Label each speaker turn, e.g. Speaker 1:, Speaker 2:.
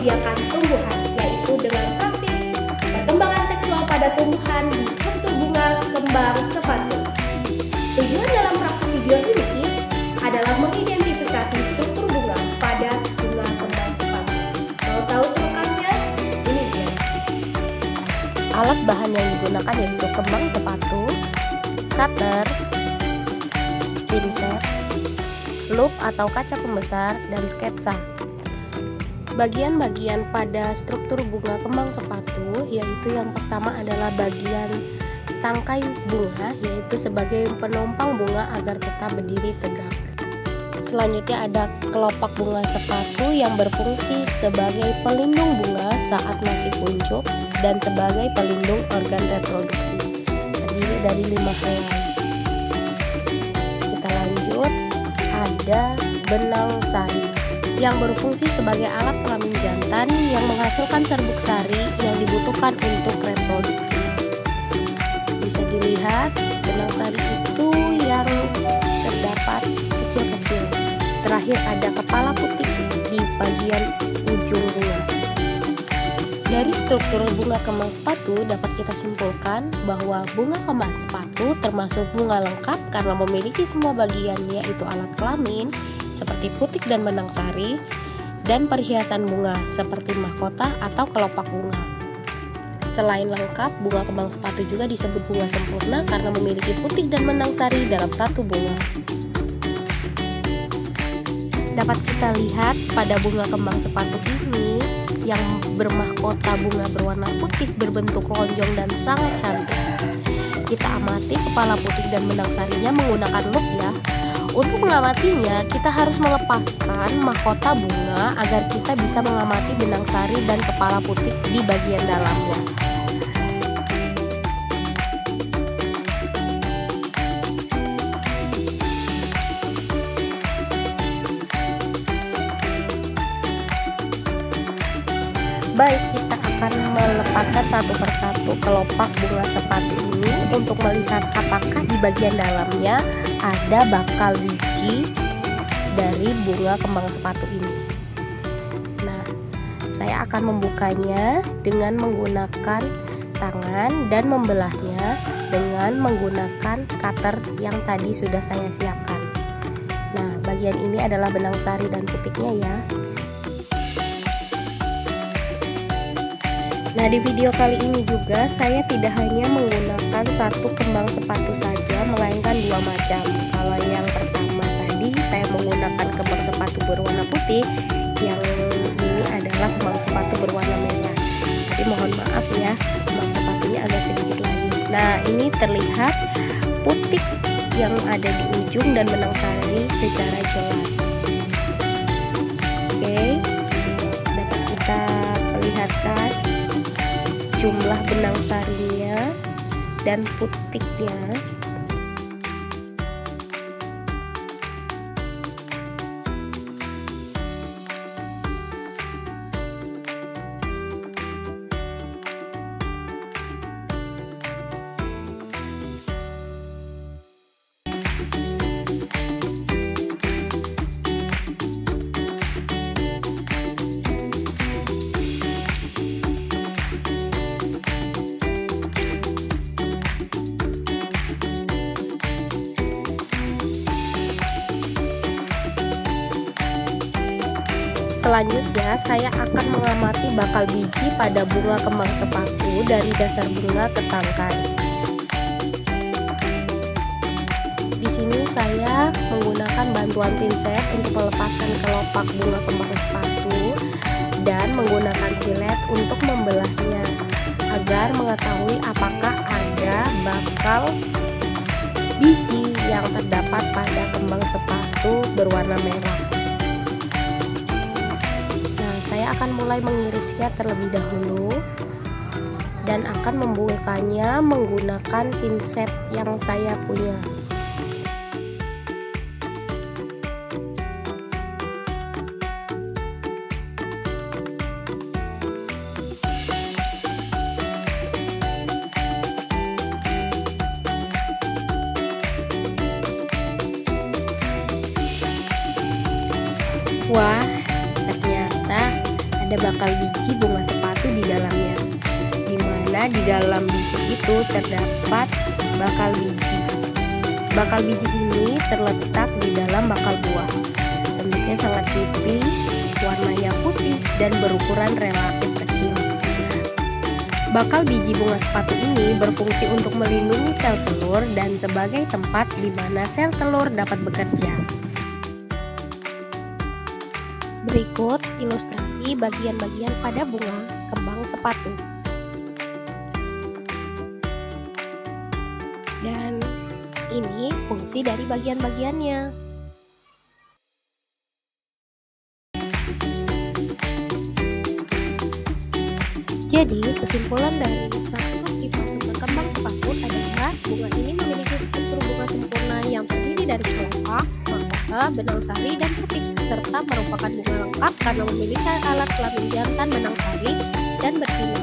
Speaker 1: membiakan tumbuhan, yaitu dengan praktik perkembangan seksual pada tumbuhan di struktur bunga kembang sepatu. Tujuan dalam praktik video ini adalah mengidentifikasi struktur bunga pada bunga kembang sepatu. Mau tahu selengkapnya? Ini dia.
Speaker 2: Alat bahan yang digunakan yaitu kembang sepatu, cutter, pinset, loop atau kaca pembesar, dan sketsa. Bagian-bagian pada struktur bunga kembang sepatu yaitu yang pertama adalah bagian tangkai bunga, yaitu sebagai penopang bunga agar tetap berdiri tegak. Selanjutnya ada kelopak bunga sepatu yang berfungsi sebagai pelindung bunga saat masih kuncup dan sebagai pelindung organ reproduksi. Terdiri dari 5 helai. Kita lanjut, ada benang sari yang berfungsi sebagai alat kelamin jantan yang menghasilkan serbuk sari yang dibutuhkan untuk reproduksi. Bisa dilihat benang sari itu yang terdapat kecil-kecil. Terakhir ada kepala putih di bagian ujung bunga. Dari struktur bunga kembang sepatu dapat kita simpulkan bahwa bunga kembang sepatu termasuk bunga lengkap karena memiliki semua bagian, yaitu alat kelamin seperti putik dan benang sari, dan perhiasan bunga seperti mahkota atau kelopak bunga. Selain lengkap, bunga kembang sepatu juga disebut bunga sempurna karena memiliki putik dan benang sari dalam satu bunga. Dapat kita lihat pada bunga kembang sepatu ini yang bermahkota bunga berwarna putih berbentuk lonjong dan sangat cantik. Kita amati kepala putik dan benang sarinya menggunakan loop ya. Untuk mengamatinya, kita harus melepaskan mahkota bunga agar kita bisa mengamati benang sari dan kepala putik di bagian dalamnya. Baik, kita akan melepaskan satu persatu kelopak bunga sepatu ini untuk melihat apakah di bagian dalamnya ada bakal biji dari bunga kembang sepatu ini. Nah, saya akan membukanya dengan menggunakan tangan dan membelahnya dengan menggunakan cutter yang tadi sudah saya siapkan. Nah, bagian ini adalah benang sari dan putiknya ya. Nah, di video kali ini juga saya tidak hanya menggunakan satu kembang sepatu saja, melainkan 2 macam. Kalau yang pertama tadi saya menggunakan kembang sepatu berwarna putih, yang ini adalah kembang sepatu berwarna merah. Jadi mohon maaf ya, kembang sepatunya agak sedikit lagi. Nah, ini terlihat putik yang ada di ujung dan benang sari secara jelas. Oke, dapat kita perlihatkan jumlah benang sarinya dan putiknya. Selanjutnya, saya akan mengamati bakal biji pada bunga kembang sepatu dari dasar bunga ke tangkai. Di sini saya menggunakan bantuan pinset untuk melepaskan kelopak bunga kembang sepatu dan menggunakan silet untuk membelahnya agar mengetahui apakah ada bakal biji yang terdapat pada kembang sepatu berwarna merah. Saya akan mulai mengirisnya terlebih dahulu dan akan membukanya menggunakan pinset yang saya punya. Wah, ternyata ada bakal biji bunga sepatu di dalamnya, di mana di dalam biji itu terdapat bakal biji. Bakal biji ini terletak di dalam bakal buah. Bentuknya sangat tipis, warnanya putih dan berukuran relatif kecil. Bakal biji bunga sepatu ini berfungsi untuk melindungi sel telur dan sebagai tempat di mana sel telur dapat bekerja. Berikut ilustrasi bagian-bagian pada bunga kembang sepatu. Dan ini fungsi dari bagian-bagiannya. Jadi, kesimpulan dari praktik tipe kembang sepatu adalah bunga ini memiliki struktur bunga sempurna yang terdiri dari kelopak, mahkota, benang sari, dan putik, serta merupakan bunga lengkap karena memiliki alat kelamin jantan benang sari dan betina.